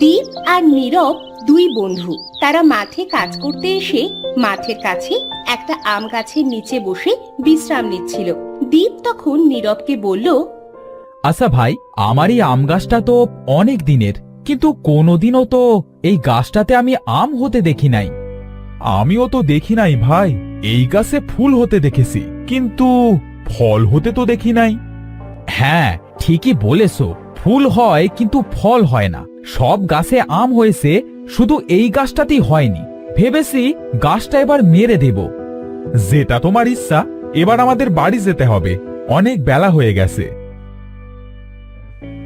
দীপ আর নীরব দুই বন্ধু। তারা মাঠে কাজ করতে এসে মাঠের কাছে একটা আম গাছের নিচে বসে বিশ্রাম নিচ্ছিল। দীপ তখন নীরবকে বলল, আচ্ছা ভাই, আমার এই আম গাছটা তো অনেক দিনের, কিন্তু কোনোদিনও তো এই গাছটাতে আমি আম হতে দেখি নাই। আমিও তো দেখি নাই ভাই, এই গাছে ফুল হতে দেখেছি, কিন্তু ফল হতে তো দেখি নাই। হ্যাঁ, ঠিকই বলেছো, ফুল হয় কিন্তু ফল হয় না। সব গাছে আম হয়েছে, শুধু এই গাছটাতেই হয়নি। ভেবেছি গাছটা এবার মেরে দেব। যেটা তোমার ইচ্ছা, এবার আমাদের বাড়ি যেতে হবে, অনেক বেলা হয়ে গেছে।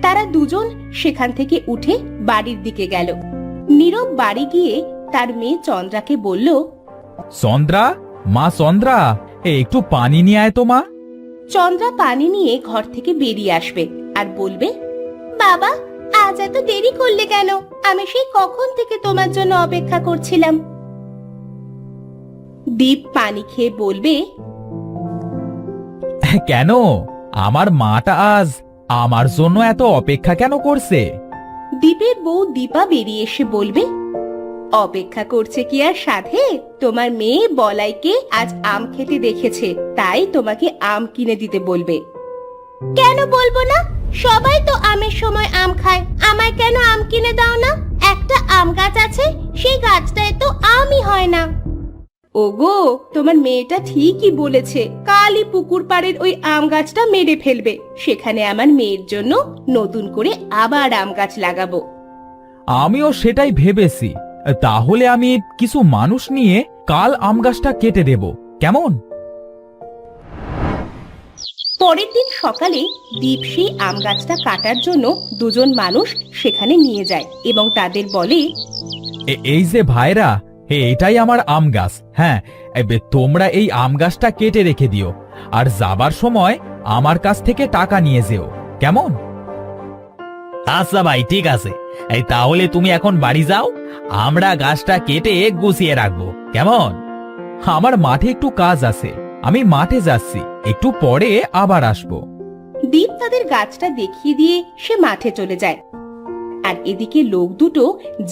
তারা দুজন সেখান থেকে উঠে বাড়ির দিকে গেল। নীরব বাড়ি গিয়ে তার মেয়ে চন্দ্রাকে বলল, চন্দ্রা, মা চন্দ্রা, একটু পানি নিয়ে আয় তো মা। চন্দ্রা পানি নিয়ে ঘর থেকে বেরিয়ে আসবে আর বলবে, বাবা আজ এত দেরি করলে কেন? আমি সেই কখন থেকে তোমার জন্য অপেক্ষা করছিলাম। দীপ পানি খেয়ে বলবে, কেন, আমার মাটা আজ আমার জন্য এত অপেক্ষা কেন করছে? দীপের বউ দীপা বেরিয়ে এসে বলবে, অপেক্ষা করছে কি আর সাধে? তোমার মেয়ে বলাইকে আজ আম খেতে দেখেছে, তাই তোমাকে আম কিনে দিতে বলবে। কেন বলবো না? সবাই তো আমের সময় আম খায়, আমায় কেন আম কিনে দাও না? একটা আম গাছ আছে, সেই গাছটায় তো আমই হয় না। ওগো, তোমার মেয়েটা ঠিকই বলেছে, কালই পুকুর পাড়ের ওই আম গাছটা মেরে ফেলবে। সেখানে আমার মেয়ের জন্য নতুন করে আবার আম গাছ লাগাবো। আমিও সেটাই ভেবেছি। তাহলে আমি কিছু মানুষ নিয়ে কাল আম গাছটা কেটে দেব, কেমন? পরের দিন সকালে দীপ সেই আম গাছটা কাটার জন্য দুজন মানুষ সেখানে নিয়ে যায় এবং তাদের বলে, এই যে ভাইরা, এটাই আমার আম গাছ। হ্যাঁ, তোমরা এই আম গাছটা কেটে রেখে দিও, আর যাবার সময় আমার কাছ থেকে টাকা নিয়ে যেও, কেমন? আচ্ছা ভাই, ঠিক আছে। তাহলে তুমি এখন বাড়ি যাও, আমরা গাছটা কেটে গুছিয়ে রাখবো, কেমন? আমার মাঠে একটু কাজ আছে, আমি মাঠে যাচ্ছি, একটু পরে আবার আসবো। দীপ তাদের গাছটা দেখিয়ে দিয়ে সে মাঠে চলে যায়। আর এদিকে লোক দুটো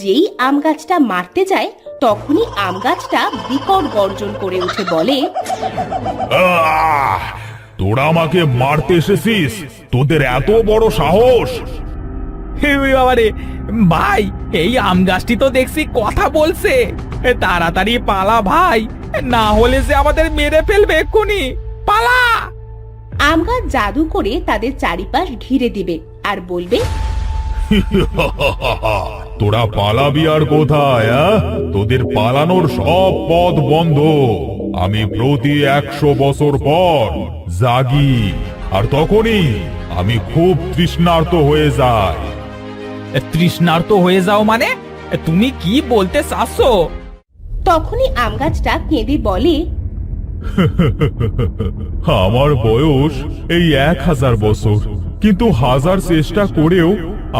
যেই আম গাছটা মারতে যায়, তখনই আম গাছটা বিকট গর্জন করে উঠে বলে, তোরা আমাকে মারতে এসেছিস? তোদের এত বড় সাহস! বাবারে ভাই, এই আম গাছটি তো দেখছি কথা বলছে। তাড়াতাড়ি পালা ভাই, না হলে যে আমাদের মেরে ফেলবে এক্ষুনি। পালা! আম গাছ জাদু করে তাদের চারিপাশ ঘিরে দিবে আর বলবে, তোরা পালাবি আর কোথায়? তোদের পালানোর সব পথ বন্ধ। আমি প্রতি 100 বছর পর জাগি, আর তখনই আমি খুব তৃষ্ণার্ত হয়ে যাই। তৃষ্ণার্ত হয়ে যাও মানে? তুমি কি বলতে চাচ্ছ? তখনই আম গাছটা কেঁদে বলে, আমার বয়স এই 1000 বছর, কিন্তু হাজার চেষ্টা করেও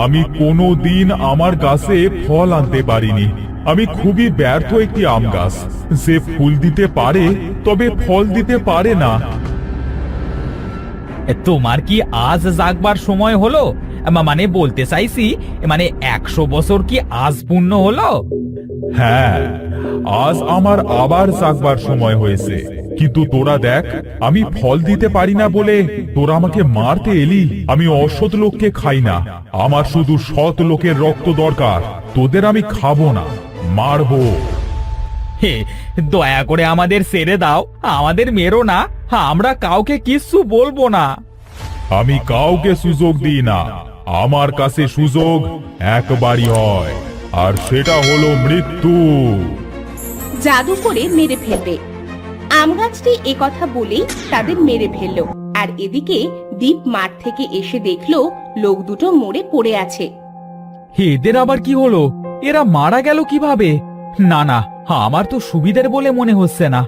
আমি কোনো দিন আমার গাছে ফল আনতে পারিনি। আমি খুবই ব্যর্থ একটি আম গাছ, যে ফুল দিতে পারে তবে ফল দিতে পারে না। তোমার কি আজ জাগবার সময় হলো? মানে বলতে চাইছি, মানে 100 বছর কি আজ পূর্ণ হলো? হ্যাঁ, আজ আমার আবার জাগবার সময় হয়েছে, কিন্তু তোরা দেখ, আমি ফল দিতে পারি না বলে তোরা আমাকে মারতে এলি। আমি অসৎ লোককে খাই না, আমার শুধু সৎ লোকের রক্ত দরকার। তোদের আমি খাবো না, মারবো। হে, দয়া করে আমাদের ছেড়ে দাও, আমাদের মেরো না, আমরা কাউকে কিচ্ছু বলবো না। আমি কাউকে সুযোগ দিই না, আমার কাছে সুযোগ একবারই হয়, আর সেটা হলো মৃত্যু। জাদু করে মেরে ফেলবে। আম গাছটি একথা বলেই তাদের মেরে ফেললো। আর এদিকে দীপ মাঠ থেকে এসে দেখলো লোক দুটো মরে পড়ে আছে। এদের আবার কি হলো? এরা মারা গেল কিভাবে? না না, আমার তো সুবিধের বলে মনে হচ্ছে না।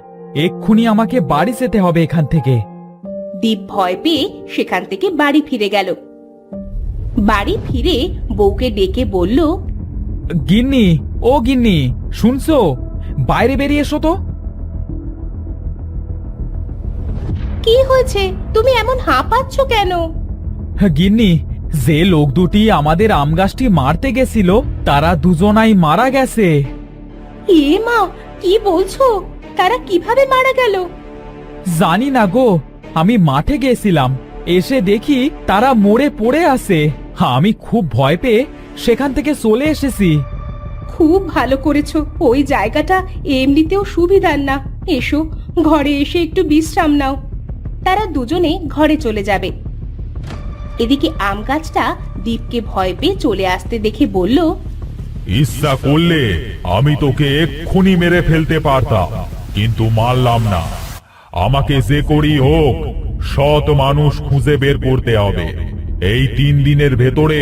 এক্ষুনি আমাকে বাড়ি যেতে হবে এখান থেকে। দীপ ভয় পেয়ে সেখান থেকে বাড়ি ফিরে গেল। বাড়ি ফিরে বউকে ডেকে বলল, গিন্নি, ও গিন্নি, শুনছো? বাইরে বেরিয়ে এসো তো। কি হয়েছে? তুমি এমন হাঁপাচ্ছ কেন? গিন্নি, যে লোক দুটি আমাদের আম গাছটি মারতে গেছিল তারা দুজনাই মারা গেছে। এ মা, কি বলছো? তারা কিভাবে মারা গেল? জানি না গো, আমি মাঠে গেছিলাম, এসে দেখি তারা মরে পড়ে আছে। আমি খুব ভয় পেয়ে সেখান থেকে চলে এসেছি। খুব ভালো করেছো। ওই জায়গাটা এমনিতেও সুবিধার না। এসো, ঘরে এসে একটু বিশ্রাম নাও। তারা দুজনে ঘরে চলে যাবে। এদিকে আম গাছটা দীপকে ভয় পেয়ে চলে আসতে দেখে বলল, ইচ্ছা করলে আমি তোকে এক্ষুনি মেরে ফেলতে পারতাম, কিন্তু মারলাম না। আমাকে যে করি হোক সৎ মানুষ খুঁজে বের করতে হবে। এই 3 দিনের ভেতরে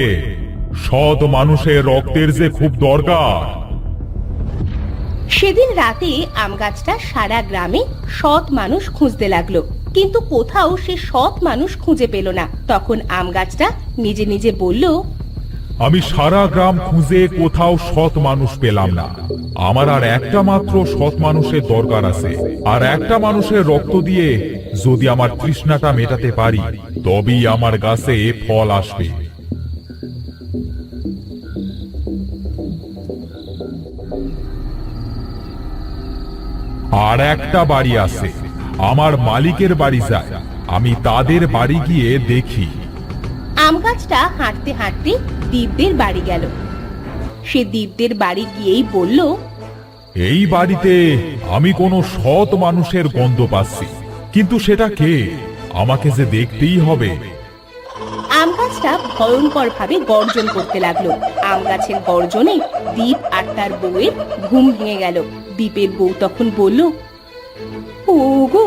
সৎ মানুষের রক্তের যে খুব দরকার। সেদিন রাতে আম গাছটা সারা গ্রামে সৎ মানুষ খুঁজতে লাগলো, কিন্তু কোথাও সে সৎ মানুষ খুঁজে পেল না। তখন আম গাছটা নিজে নিজে বলল, আমি সারা গ্রাম খুঁজে কোথাও সৎ মানুষ পেলাম না। আমার আর একটা মাত্র সৎ মানুষের দরকার আছে, আর একটা মানুষের রক্ত দিয়ে যদি আমার তৃষ্ণাটা মেটাতে পারি তবেই আমার গাছে ফল আসবে। আর একটা বাড়ি আছে, আমার মালিকের বাড়ি যায়, আমি তাদের বাড়ি গিয়ে দেখি। আম গাছটা হাঁটতে হাঁটতে দীপদের বাড়ি গেল। সে দীপদের বাড়ি গিয়েই বলল, এই বাড়িতে আমি কোনো সৎ মানুষের গন্ধ পাচ্ছি, কিন্তু সেটা কে? আমাকে যে দেখতেই হবে। আম গাছটা ভয়ঙ্কর ভাবে গর্জন করতে লাগলো। আম গাছের গর্জনে দীপ আর তার বউয়ের ঘুম ভেঙে গেল। দীপের বউ তখন বলল, ও গো,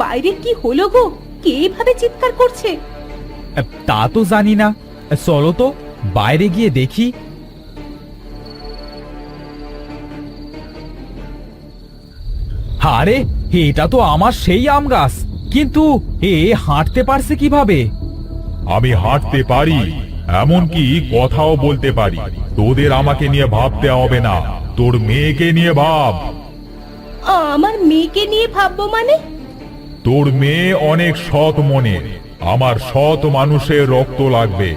বাইরে কি হলো গো? কে এভাবে চিৎকার করছে? তা তো জানি না, চলো তো বাইরে গিয়ে দেখি। আরে, এটা তো আমার সেই আম গাছ, কিন্তু এ হাঁটতে পারছে কিভাবে? আমি হাঁটতে পারি, এমনকি কথাও বলতে পারি। তোদের আমাকে নিয়ে ভাবতে হবে না, তোর মেয়েকে নিয়ে ভাব। আমার মেয়েকে নিয়ে ভাববো মানে? তোর মেয়ে অনেক সৎ মনের, আমার সৎ মানুষের রক্ত লাগবে।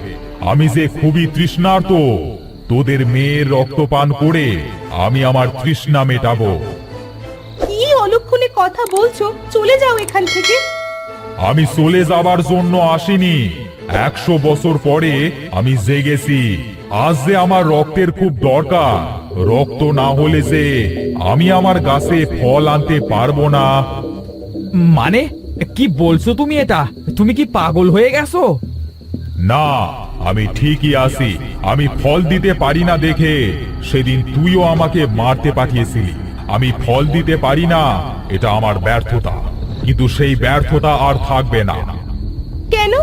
আমি যে খুবই তৃষ্ণার্ত, তোদের মেয়ের রক্ত পান করে আমি আমার তৃষ্ণা মেটাবো। কি অলক্ষণে কথা বলছো? চলে যাও এখান থেকে। আমি চলে যাবার জন্য আসিনি, 100 বছর পরে আমি জেগেছি। আজ যে আমার রক্তের খুব দরকার, রক্ত না হলে যে আমি আমার গাছে ফল আনতে পারবো না। মানে কি বলছো তুমি? এটা তুমি কি পাগল হয়ে গেছো? না, আমি ঠিকই আছি। আমি ফল দিতে পারি না দেখে সেদিন তুইও আমাকে মারতে পাঠিয়েছিলি। আমি ফল দিতে পারি না, এটা আমার ব্যর্থতা, কিন্তু সেই ব্যর্থতা আর থাকবে না। কেন?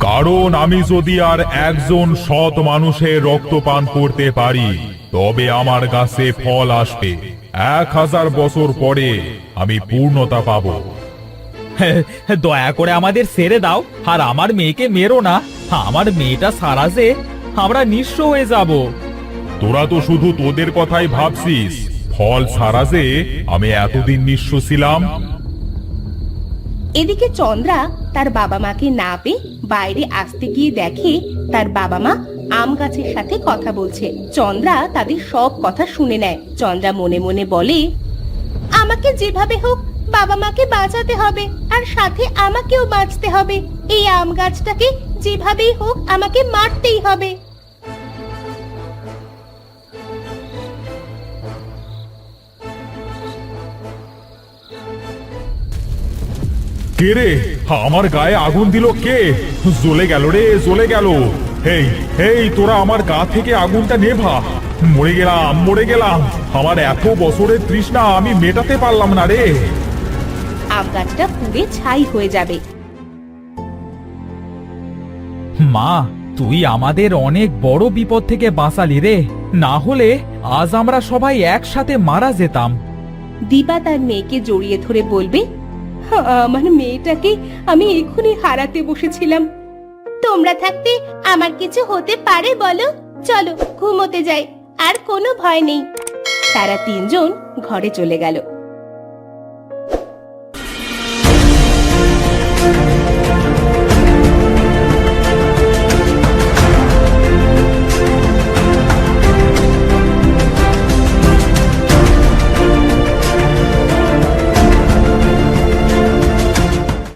কারণ আমি যদি আর একজন সৎ মানুষের রক্ত পান করতে পারি তবে আমার গাছে ফল আসবে। 1000 বছর পরে আমি পূর্ণতা পাবো। দয়া করে আমাদের ছেড়ে দাও, আর আমার মেয়েকে মেরো না। আমার মেয়েটা সারা যে আমরা নিঃস্ব হয়ে যাব। তোরা তো শুধু তোদের কথাই ভাবছিস, ফল ছাড়া যে আমি এতদিন নিঃস্ব ছিলাম। এদিকে চন্দ্রা তার বাবা মাকে না পেয়ে বাইরে আসতে গিয়ে দেখে তার বাবা মা আম গাছের সাথে কথা বলছে। চন্দ্রা তাদের সব কথা শুনে নেয়। চন্দ্রা মনে মনে বলে, আমাকে যেভাবে হোক বাবা মাকে বাঁচাতে হবে, আর সাথে আমাকেও বাঁচতে হবে। এই আম গাছটাকে যেভাবেই হোক আমাকে মারতেই হবে। কে রে? আমার গায়ে আগুন দিল কে? জ্বলে গেল রে, জ্বলে গেল। এই এই তোরা আমার গা থেকে আগুনটা নেভা। মরে গেলাম, মরে গেলাম। আমার এত বছরের তৃষ্ণা আমি মেটাতে পারলাম না রে। আম গাছটা পুড়ে ছাই হয়ে যাবে। মা, তুই আমাদের অনেক বড় বিপদ থেকে বাঁচালি রে, না হলে আজ আমরা সবাই একসাথে মারা যেতাম। দীপা তার মেয়েকে জড়িয়ে ধরে বলবে, আমার মেয়েটাকে আমি এক্ষুনি হারাতে বসেছিলাম। তোমরা থাকতে আমার কিছু হতে পারে বলো? চলো ঘুমোতে যাই, আর কোনো ভয় নেই। তারা তিনজন ঘরে চলে গেল।